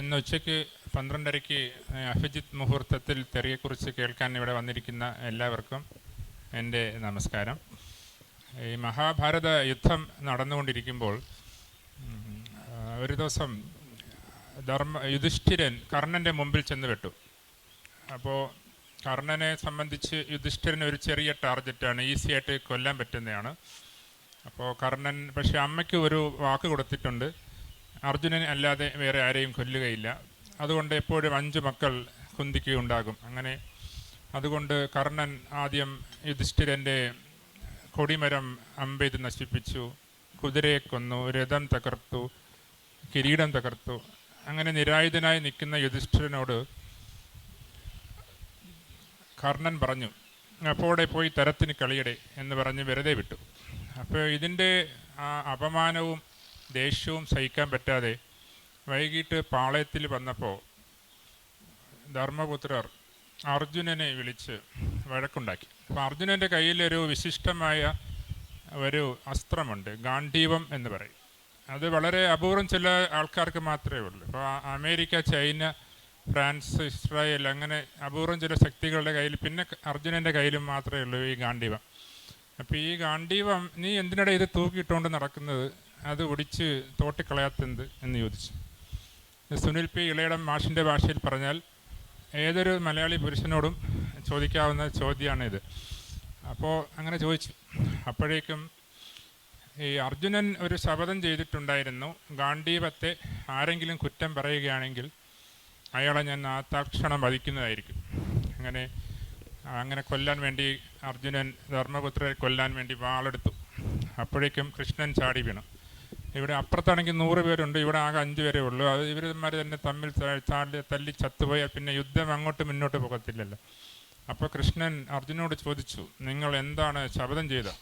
ഇന്ന് ഉച്ചയ്ക്ക് 12:30 അഭിജിത്ത് മുഹൂർത്തത്തിൽ തെറിയെക്കുറിച്ച് കേൾക്കാൻ ഇവിടെ വന്നിരിക്കുന്ന എല്ലാവർക്കും എൻ്റെ നമസ്കാരം. ഈ മഹാഭാരത യുദ്ധം നടന്നുകൊണ്ടിരിക്കുമ്പോൾ ഒരു ദിവസം യുധിഷ്ഠിരൻ കർണൻ്റെ മുമ്പിൽ ചെന്ന് പെട്ടു. അപ്പോൾ കർണനെ സംബന്ധിച്ച് യുധിഷ്ഠിരന് ഒരു ചെറിയ ടാർഗറ്റാണ്, ഈസി ആയിട്ട് കൊല്ലാൻ പറ്റുന്നതാണ്. അപ്പോൾ കർണൻ പക്ഷേ അമ്മയ്ക്ക് ഒരു വാക്ക് കൊടുത്തിട്ടുണ്ട്, അർജുനൻ അല്ലാതെ വേറെ ആരെയും കൊല്ലുകയില്ല. അതുകൊണ്ട് എപ്പോഴും 5 മക്കൾ കുന്തിക്ക് ഉണ്ടാകും. അങ്ങനെ അതുകൊണ്ട് കർണൻ ആദ്യം യുധിഷ്ഠിരൻ്റെ കൊടിമരം അമ്പെയ്ത് നശിപ്പിച്ചു, കുതിരയെ കൊന്നു, രഥം തകർത്തു, കിരീടം തകർത്തു. അങ്ങനെ നിരായുധനായി നിൽക്കുന്ന യുധിഷ്ഠിരനോട് കർണൻ പറഞ്ഞു, അപ്പോടെ പോയി തരത്തിന് കളിയടെ എന്ന് പറഞ്ഞ് വെറുതെ വിട്ടു. അപ്പോൾ ഇതിൻ്റെ ആ അപമാനവും ദേഷ്യവും സഹിക്കാൻ പറ്റാതെ വൈകിട്ട് പാളയത്തിൽ വന്നപ്പോൾ ധർമ്മപുത്രർ അർജുനനെ വിളിച്ച് വഴക്കുണ്ടാക്കി. അപ്പോൾ അർജുനൻ്റെ കയ്യിലൊരു വിശിഷ്ടമായ ഒരു അസ്ത്രമുണ്ട്, ഗാണ്ഡീവം എന്ന് പറയും. അത് വളരെ അപൂർവം ചില ആൾക്കാർക്ക് മാത്രമേ ഉള്ളൂ. ഇപ്പോൾ അമേരിക്ക, ചൈന, ഫ്രാൻസ്, ഇസ്രായേൽ അങ്ങനെ അപൂർവം ചില ശക്തികളുടെ കയ്യിൽ, പിന്നെ അർജുനൻ്റെ കയ്യിലും മാത്രമേ ഉള്ളൂ ഈ ഗാണ്ഡീവം. അപ്പോൾ ഈ ഗാണ്ഡീവം നീ എന്തിനിടെ ഇത് തൂക്കിയിട്ടുകൊണ്ട് നടക്കുന്നത്, അത് ഒടിച്ച് തോട്ടിക്കളയാത്തെന്ത് എന്ന് ചോദിച്ചു. സുനിൽ പി ഇളയിടം മാഷിൻ്റെ ഭാഷയിൽ പറഞ്ഞാൽ ഏതൊരു മലയാളി പുരുഷനോടും ചോദിക്കാവുന്ന ചോദ്യമാണിത്. അപ്പോൾ അങ്ങനെ ചോദിച്ചു. അപ്പോഴേക്കും ഈ അർജുനൻ ഒരു ശപഥം ചെയ്തിട്ടുണ്ടായിരുന്നു, ഗാണ്ഡീവത്തെ ആരെങ്കിലും കുറ്റം പറയുകയാണെങ്കിൽ അയാളെ ഞാൻ തൽക്ഷണം വധിക്കുന്നതായിരിക്കും. അങ്ങനെ കൊല്ലാൻ വേണ്ടി അർജുനൻ ധർമ്മപുത്രരെ കൊല്ലാൻ വേണ്ടി വാളെടുത്തു. അപ്പോഴേക്കും കൃഷ്ണൻ ചാടി വീണു. ഇവിടെ അപ്പുറത്താണെങ്കിൽ 100 പേരുണ്ട്, ഇവിടെ ആകെ 5 പേരേ ഉള്ളൂ. അത് ഇവന്മാർ തന്നെ തമ്മിൽ തല്ലി ചത്തുപോയാൽ പിന്നെ യുദ്ധം അങ്ങോട്ട് മുന്നോട്ട് പോകത്തില്ലല്ലോ. അപ്പോൾ കൃഷ്ണൻ അർജുനോട് ചോദിച്ചു, നിങ്ങൾ എന്താണ് ശപഥം ചെയ്തത്?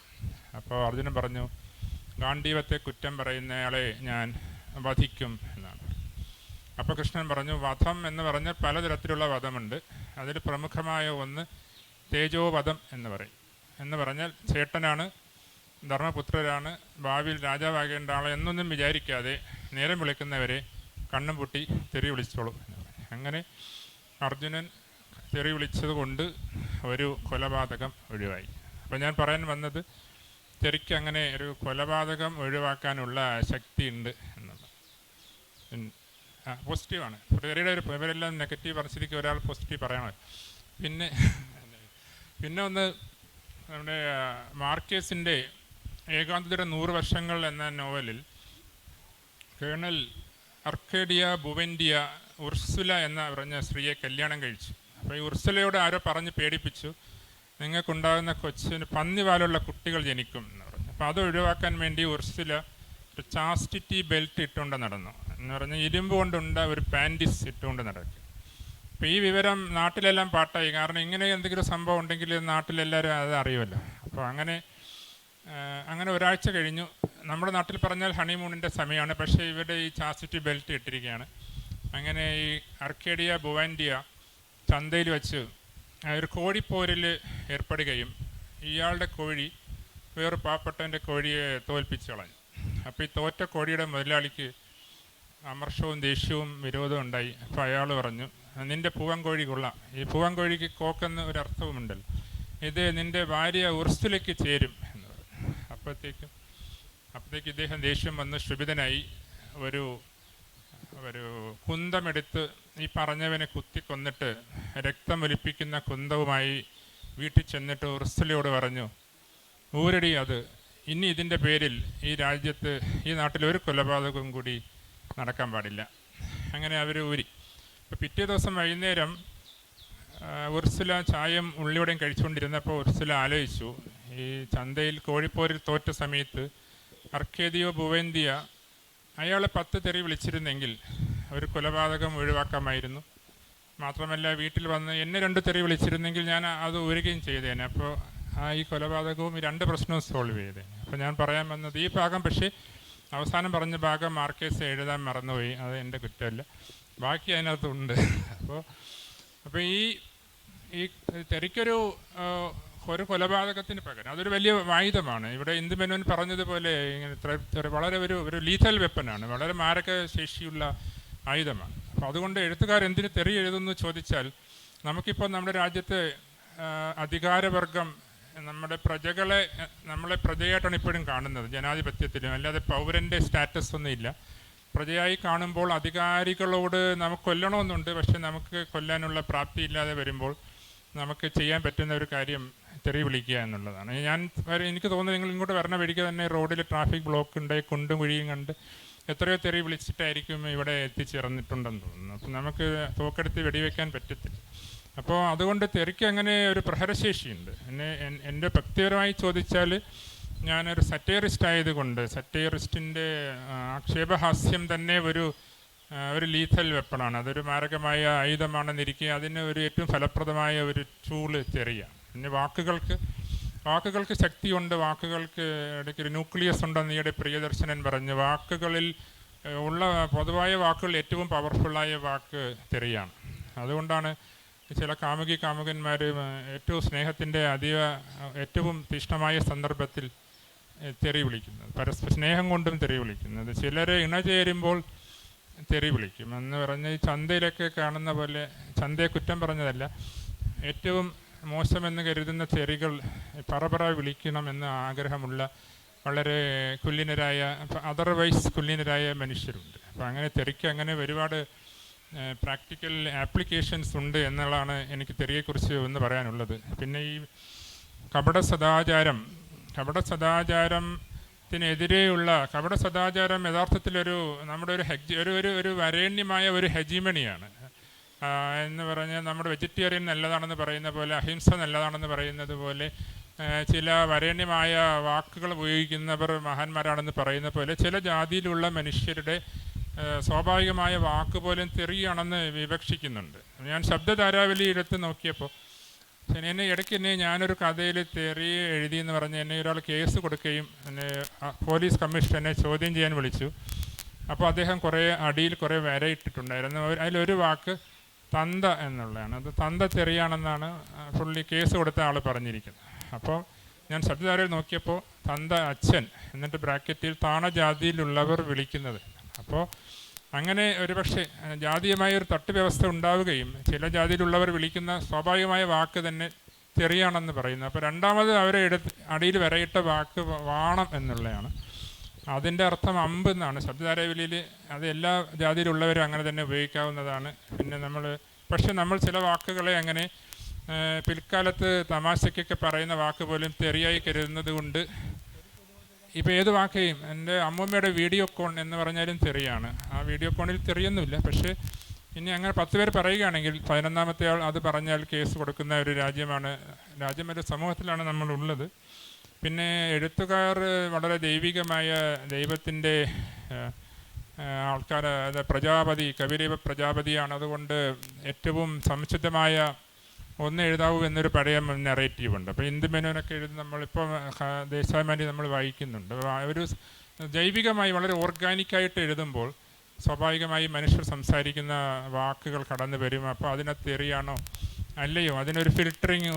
അപ്പോൾ അർജുനൻ പറഞ്ഞു, ഗാണ്ഡീവത്തെ കുറ്റം പറയുന്നയാളെ ഞാൻ വധിക്കും എന്നാണ്. അപ്പോൾ കൃഷ്ണൻ പറഞ്ഞു, വധം എന്ന് പറഞ്ഞാൽ പലതരത്തിലുള്ള വധമുണ്ട്. അതിൽ പ്രമുഖമായ ഒന്ന് തേജോവധം എന്ന് പറയും. എന്ന് പറഞ്ഞാൽ ചേട്ടനാണ്, ധർമ്മപുത്രരാണ്, ഭാവിയിൽ രാജാവാകേണ്ട ആളെ എന്നൊന്നും വിചാരിക്കാതെ നേരം വിളിക്കുന്നവരെ കണ്ണും പൊട്ടി തെറി വിളിച്ചോളൂ എന്ന് പറഞ്ഞു. അങ്ങനെ അർജുനൻ തെറി വിളിച്ചത് കൊണ്ട് ഒരു കൊലപാതകം ഒഴിവായി. അപ്പോൾ ഞാൻ പറയാൻ വന്നത്, തെറിക്ക് അങ്ങനെ ഒരു കൊലപാതകം ഒഴിവാക്കാനുള്ള ശക്തി ഉണ്ട് എന്നുള്ളത്. പോസിറ്റീവാണ്. തെറിയുടെ ഇവരെല്ലാം നെഗറ്റീവ് പറഞ്ഞിരിക്കും, ഒരാൾ പോസിറ്റീവ് പറയണം. പിന്നെ ഒന്ന് നമ്മുടെ മാർക്കേസിൻ്റെ ഏകാന്തതയുടെ 100 വർഷങ്ങൾ എന്ന നോവലിൽ കേണൽ അർക്കേഡിയ ബുവെൻഡിയ ഉർസുല എന്ന പറഞ്ഞ സ്ത്രീയെ കല്യാണം കഴിച്ചു. അപ്പോൾ ഈ ഉർസുലയോട് ആരോ പറഞ്ഞ് പേടിപ്പിച്ചു, നിങ്ങൾക്കുണ്ടാകുന്ന കൊച്ചിന് പന്നിവാലുള്ള കുട്ടികൾ ജനിക്കും എന്ന് പറഞ്ഞു. അപ്പോൾ അത് ഒഴിവാക്കാൻ വേണ്ടി ഉർസുല ഒരു ചാസ്റ്റിറ്റി ബെൽറ്റ് ഇട്ടുകൊണ്ട് നടന്നു. എന്ന് പറഞ്ഞാൽ ഇരുമ്പ് കൊണ്ടുണ്ട ഒരു പാൻറ്റിസ് ഇട്ടുകൊണ്ട് നടക്കും. അപ്പോൾ ഈ വിവരം നാട്ടിലെല്ലാം പാട്ടായി. കാരണം ഇങ്ങനെ എന്തെങ്കിലും സംഭവം ഉണ്ടെങ്കിൽ നാട്ടിലെല്ലാവരും അത് അറിയുമല്ലോ. അപ്പോൾ അങ്ങനെ ഒരാഴ്ച കഴിഞ്ഞു. നമ്മുടെ നാട്ടിൽ പറഞ്ഞാൽ ഹണിമൂണിൻ്റെ സമയമാണ്, പക്ഷേ ഇവിടെ ഈ ചാസ്റ്റിറ്റി ബെൽറ്റ് ഇട്ടിരിക്കുകയാണ്. അങ്ങനെ ഈ അർക്കേഡിയ ബുവാൻഡിയ ചന്തയിൽ വെച്ച് ഒരു കോഴിപ്പോരിൽ ഏർപ്പെടുകയും ഇയാളുടെ കോഴി വേറെ പാവപ്പെട്ടവൻ്റെ കോഴിയെ തോൽപ്പിച്ച് കളഞ്ഞു. അപ്പോൾ ഈ തോറ്റ കോഴിയുടെ മുതലാളിക്ക് അമർഷവും ദേഷ്യവും വിരോധവും ഉണ്ടായി. അപ്പോൾ അയാൾ പറഞ്ഞു, നിൻ്റെ പൂവൻകോഴി കൊള്ളാം, ഈ പൂവൻകോഴിക്ക് കോക്കെന്ന് ഒരർത്ഥവുമുണ്ടല്ലോ, ഇത് നിൻ്റെ ഭാര്യ ഉർസുലയ്ക്ക് ചേരും എന്ന് പറഞ്ഞു. അപ്പോഴത്തേക്ക് ഇദ്ദേഹം ദേഷ്യം വന്ന് ക്ഷുഭിതനായി ഒരു കുന്തമെടുത്ത് ഈ പറഞ്ഞവനെ കുത്തിക്കൊന്നിട്ട് രക്തമൊലിപ്പിക്കുന്ന കുന്തവുമായി വീട്ടിൽ ചെന്നിട്ട് ഉർസുലയോട് പറഞ്ഞു, ഊരടി അത്, ഇനി ഇതിൻ്റെ പേരിൽ ഈ രാജ്യത്ത്, ഈ നാട്ടിൽ ഒരു കൊലപാതകവും കൂടി നടക്കാൻ പാടില്ല. അങ്ങനെ അവർ ഊരി. അപ്പോൾ പിറ്റേ ദിവസം വൈകുന്നേരം ഉർസുല ചായയും ഉള്ളിയോടെയും കഴിച്ചുകൊണ്ടിരുന്നപ്പോൾ ഉർസുല ആലോചിച്ചു, ഈ ചന്തയിൽ കോഴിപ്പോരിൽ തോറ്റ സമയത്ത് അർക്കേദിയോ ബുവേന്ദിയ അയാളെ 10 തെറി വിളിച്ചിരുന്നെങ്കിൽ ഒരു കൊലപാതകം ഒഴിവാക്കാമായിരുന്നു. മാത്രമല്ല വീട്ടിൽ വന്ന് എന്നെ 2 തെറി വിളിച്ചിരുന്നെങ്കിൽ ഞാൻ അത് ഊരുകയും ചെയ്തേനെ. അപ്പോൾ ഈ കൊലപാതകവും ഈ 2 പ്രശ്നവും സോൾവ് ചെയ്തേനെ. അപ്പോൾ ഞാൻ പറയാൻ വന്നത് ഈ ഭാഗം, പക്ഷേ അവസാനം പറഞ്ഞ ഭാഗം മാർക്കേസ് എഴുതാൻ മറന്നുപോയി. അത് എൻ്റെ കുറ്റമല്ല, ബാക്കി അതിനകത്തുണ്ട്. അപ്പോൾ ഈ തെറിക്കൊരു കൊലപാതകത്തിന് പകരം അതൊരു വലിയ ആയുധമാണ്. ഇവിടെ ഇന്ദുമേനോൻ പറഞ്ഞതുപോലെ ഇങ്ങനെ വളരെ ഒരു ലീഥൽ വെപ്പനാണ്, വളരെ മാരക ശേഷിയുള്ള ആയുധമാണ്. അപ്പോൾ അതുകൊണ്ട് എഴുത്തുകാരെന്തിന് തെറി എഴുതുന്നു ചോദിച്ചാൽ, നമുക്കിപ്പോൾ നമ്മുടെ രാജ്യത്ത് അധികാരവർഗം നമ്മുടെ പ്രജകളെ നമ്മളെ പ്രജയായിട്ടാണ് ഇപ്പോഴും കാണുന്നത്, ജനാധിപത്യത്തിലും. അല്ലാതെ പൗരൻ്റെ സ്റ്റാറ്റസ് ഒന്നും ഇല്ല. പ്രജയായി കാണുമ്പോൾ അധികാരികളോട് നമുക്ക് കൊല്ലണമെന്നുണ്ട്, പക്ഷെ നമുക്ക് കൊല്ലാനുള്ള പ്രാപ്തി ഇല്ലാതെ വരുമ്പോൾ നമുക്ക് ചെയ്യാൻ പറ്റുന്ന ഒരു കാര്യം തെറി വിളിക്കുക എന്നുള്ളതാണ്. എനിക്ക് തോന്നുന്നത് നിങ്ങൾ ഇങ്ങോട്ട് വരണ വഴിക്ക് തന്നെ റോഡിൽ ട്രാഫിക് ബ്ലോക്ക് ഉണ്ട്, കുണ്ടും കുഴിയും കണ്ട് എത്രയോ തെറി വിളിച്ചിട്ടായിരിക്കും ഇവിടെ എത്തിച്ചേർന്നിട്ടുണ്ടെന്ന് തോന്നുന്നു. അപ്പം നമുക്ക് തോക്കെടുത്ത് വെടിവെക്കാൻ പറ്റത്തില്ല. അപ്പോൾ അതുകൊണ്ട് തെറിക്ക് അങ്ങനെ ഒരു പ്രഹരശേഷിയുണ്ട്. എൻ്റെ വ്യക്തിപരമായി ചോദിച്ചാൽ, ഞാനൊരു സറ്റയറിസ്റ്റ് ആയതുകൊണ്ട് സറ്റയറിസ്റ്റിൻ്റെ ആക്ഷേപഹാസ്യം തന്നെ ഒരു ലീഥൽ വെപ്പണാണ്. അതൊരു മാരകമായ ആയുധമാണെന്നിരിക്കെ അതിന് ഒരു ഏറ്റവും ഫലപ്രദമായ ഒരു ടൂള് തെറിയാണ്. പിന്നെ വാക്കുകൾക്ക് ശക്തിയുണ്ട്, വാക്കുകൾക്ക് ഇടയ്ക്ക് ഒരു ന്യൂക്ലിയസ് ഉണ്ടെന്ന് ഈയിടെ പ്രിയദർശനൻ പറഞ്ഞു. വാക്കുകളിൽ ഉള്ള പൊതുവായ വാക്കുകൾ ഏറ്റവും പവർഫുള്ളായ വാക്ക് തെറിയാണ്. അതുകൊണ്ടാണ് ചില കാമുകന്മാർ ഏറ്റവും സ്നേഹത്തിൻ്റെ ഏറ്റവും തീക്ഷ്ണമായ സന്ദർഭത്തിൽ തെറി വിളിക്കുന്നത്, പരസ്പര സ്നേഹം കൊണ്ടും തെറി വിളിക്കുന്നത്. ചിലർ ഇണചേരുമ്പോൾ തെറി വിളിക്കും എന്ന് പറഞ്ഞ് ഈ ചന്തയിലൊക്കെ കാണുന്ന പോലെ, ചന്തയെ കുറ്റം പറഞ്ഞതല്ല, ഏറ്റവും മോശമെന്ന് കരുതുന്ന തെറികൾ പറ വിളിക്കണമെന്ന് ആഗ്രഹമുള്ള വളരെ കുലീനരായ, അതർവൈസ് കുലീനരായ മനുഷ്യരുണ്ട്. അപ്പോൾ അങ്ങനെ തെറിക്ക് അങ്ങനെ ഒരുപാട് പ്രാക്ടിക്കൽ ആപ്ലിക്കേഷൻസ് ഉണ്ട് എന്നുള്ളതാണ് എനിക്ക് തെറിയെക്കുറിച്ച് ഒന്ന് പറയാനുള്ളത്. പിന്നെ ഈ കപട സദാചാരത്തിനെതിരെയുള്ള കപട സദാചാരം യഥാർത്ഥത്തിലൊരു നമ്മുടെ ഒരു വരേണ്യമായ ഒരു ഹെജിമണിയാണ് എന്ന് പറഞ്ഞാൽ, നമ്മുടെ വെജിറ്റേറിയൻ നല്ലതാണെന്ന് പറയുന്ന പോലെ, അഹിംസ നല്ലതാണെന്ന് പറയുന്നത് പോലെ, ചില വരേണ്യമായ വാക്കുകൾ ഉപയോഗിക്കുന്നവർ മഹാന്മാരാണെന്ന് പറയുന്ന പോലെ, ചില ജാതിയിലുള്ള മനുഷ്യരുടെ സ്വാഭാവികമായ വാക്ക് പോലും തെറിയാണെന്ന് വിവക്ഷിക്കുന്നുണ്ട്. ഞാൻ ശബ്ദധാരാവലി എടുത്ത് നോക്കിയപ്പോൾ ഇടയ്ക്ക് ഞാനൊരു കഥയിൽ തെറി എഴുതി എന്ന് പറഞ്ഞ് എന്നെ ഒരാൾ കേസ് കൊടുക്കുകയും പോലീസ് കമ്മീഷൻ എന്നെ ചോദ്യം ചെയ്യാൻ വിളിച്ചു. അപ്പോൾ അദ്ദേഹം അടിയിൽ കുറേ വര ഇട്ടിട്ടുണ്ടായിരുന്നു. അതിലൊരു വാക്ക് തന്ത എന്നുള്ളതാണ്. അത് തന്ത തെറിയാണെന്നാണ് പുള്ളി കേസ് കൊടുത്ത ആൾ പറഞ്ഞിരിക്കുന്നത്. അപ്പോൾ ഞാൻ ശബ്ദധാരയിൽ നോക്കിയപ്പോൾ തന്ത അച്ഛൻ എന്നിട്ട് ബ്രാക്കറ്റിൽ താണ ജാതിയിലുള്ളവർ വിളിക്കുന്നത്. അപ്പോൾ അങ്ങനെ ഒരുപക്ഷെ ജാതീയമായ ഒരു തട്ട് വ്യവസ്ഥ ഉണ്ടാവുകയും ചില ജാതിയിലുള്ളവർ വിളിക്കുന്ന സ്വാഭാവികമായ വാക്ക് തന്നെ തെറിയാണെന്ന് പറയുന്നു. അപ്പോൾ രണ്ടാമത് അവരെ അടിയിൽ വരയിട്ട വാക്ക് വാണം എന്നുള്ളതാണ്. അതിൻ്റെ അർത്ഥം അമ്പ് എന്നാണ്. ശബ്ദധാരാവലിയിൽ അത് എല്ലാ ജാതിയിലുള്ളവരും അങ്ങനെ തന്നെ ഉപയോഗിക്കാവുന്നതാണ്. പിന്നെ നമ്മൾ ചില വാക്കുകളെ അങ്ങനെ പിൽക്കാലത്ത് തമാശയ്ക്കൊക്കെ പറയുന്ന വാക്ക് പോലും തെറിയായി കരുതുന്നത് കൊണ്ട്, ഇപ്പോൾ ഏത് വാക്കെയും, എൻ്റെ അമ്മൂമ്മയുടെ വീഡിയോ കോൺ എന്ന് പറഞ്ഞാലും തെറിയാണ്. ആ വീഡിയോ കോണിൽ തെറിയൊന്നുമില്ല. പക്ഷേ ഇനി അങ്ങനെ 10 പേർ പറയുകയാണെങ്കിൽ 11ാമത്തെ ആൾ അത് പറഞ്ഞാൽ കേസ് കൊടുക്കുന്ന ഒരു ഒരു സമൂഹത്തിലാണ് നമ്മളുള്ളത്. പിന്നെ എഴുത്തുകാർ വളരെ ദൈവികമായ ദൈവത്തിൻ്റെ ആൾക്കാർ, പ്രജാപതി, കവിരേവ പ്രജാപതിയാണ്. അതുകൊണ്ട് ഏറ്റവും സംശുദ്ധമായ ഒന്ന് എഴുതാവൂ എന്നൊരു പഴയ നെറേറ്റീവുണ്ട്. അപ്പോൾ ഇന്ദു മേനോനൊക്കെ നമ്മളിപ്പോൾ ദേശാഭിമാനി നമ്മൾ വായിക്കുന്നുണ്ട്. ഒരു ജൈവികമായി വളരെ ഓർഗാനിക്കായിട്ട് എഴുതുമ്പോൾ സ്വാഭാവികമായി മനുഷ്യർ സംസാരിക്കുന്ന വാക്കുകൾ കടന്നു വരും. അപ്പോൾ അതിനകത്ത് തെറിയാണോ അല്ലയോ, അതിനൊരു ഫിൽറ്ററിങ്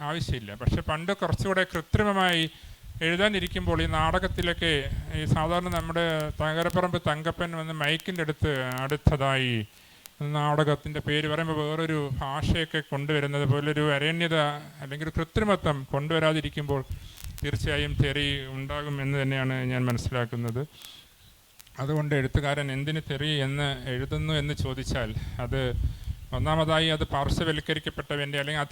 ആവശ്യമില്ല. പക്ഷെ പണ്ട് കുറച്ചുകൂടെ കൃത്രിമമായി എഴുതാനിരിക്കുമ്പോൾ ഈ നാടകത്തിലൊക്കെ ഈ സാധാരണ നമ്മുടെ തകരപ്പറമ്പ് തങ്കപ്പൻ വന്ന് മൈക്കിൻ്റെ അടുത്തതായി നാടകത്തിൻ്റെ പേര് പറയുമ്പോൾ വേറൊരു ഭാഷയൊക്കെ കൊണ്ടുവരുന്നത് പോലൊരു അരണ്യത അല്ലെങ്കിൽ ഒരു കൃത്രിമത്വം കൊണ്ടുവരാതിരിക്കുമ്പോൾ തീർച്ചയായും തെറി ഉണ്ടാകും എന്ന് തന്നെയാണ് ഞാൻ മനസ്സിലാക്കുന്നത്. അതുകൊണ്ട് എഴുത്തുകാരൻ എന്തിന് തെറി എന്ന് എഴുതുന്നു എന്ന് ചോദിച്ചാൽ, അത് ഒന്നാമതായി അത് പാർശ്വവൽക്കരിക്കപ്പെട്ടവൻ്റെ അല്ലെങ്കിൽ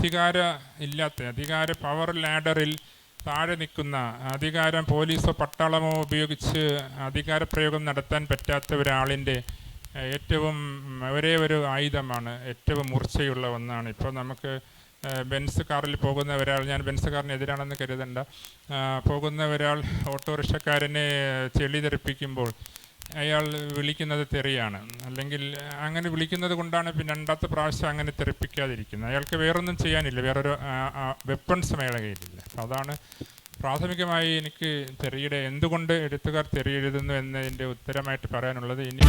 അധികാര പവർ ലാഡറിൽ താഴെ നിൽക്കുന്ന, അധികാരം പോലീസോ പട്ടാളമോ ഉപയോഗിച്ച് അധികാരപ്രയോഗം നടത്താൻ പറ്റാത്ത ഒരാളിൻ്റെ ഏറ്റവും ഒരേ ഒരു ആയുധമാണ്, ഏറ്റവും മൂർച്ചയുള്ള ഒന്നാണ്. ഇപ്പോൾ നമുക്ക് ബെൻസ് കാറിൽ പോകുന്ന ഒരാൾ, ഞാൻ ബെൻസ് കാറിനെതിരാണെന്ന് കരുതണ്ട, പോകുന്ന ഒരാൾ ഓട്ടോറിക്ഷക്കാരനെ ചെളി തെറിപ്പിക്കുമ്പോൾ അയാൾ വിളിക്കുന്നത് തെറിയാണ്. അല്ലെങ്കിൽ അങ്ങനെ വിളിക്കുന്നത് കൊണ്ടാണ് പിന്നെ രണ്ടാമത്തെ പ്രാവശ്യം അങ്ങനെ തെറിപ്പിക്കാതിരിക്കുന്നത്. അയാൾക്ക് വേറൊന്നും ചെയ്യാനില്ല, വേറൊരു വെപ്പൺസ് അയാളുടെ കയ്യിലില്ല. അപ്പോൾ അതാണ് പ്രാഥമികമായി എനിക്ക് തെറിയുടെ എന്തുകൊണ്ട് എഴുത്തുകാർ തെറി എഴുതുന്നു എന്നതിൻ്റെ ഉത്തരമായിട്ട് പറയാനുള്ളത്. ഇനി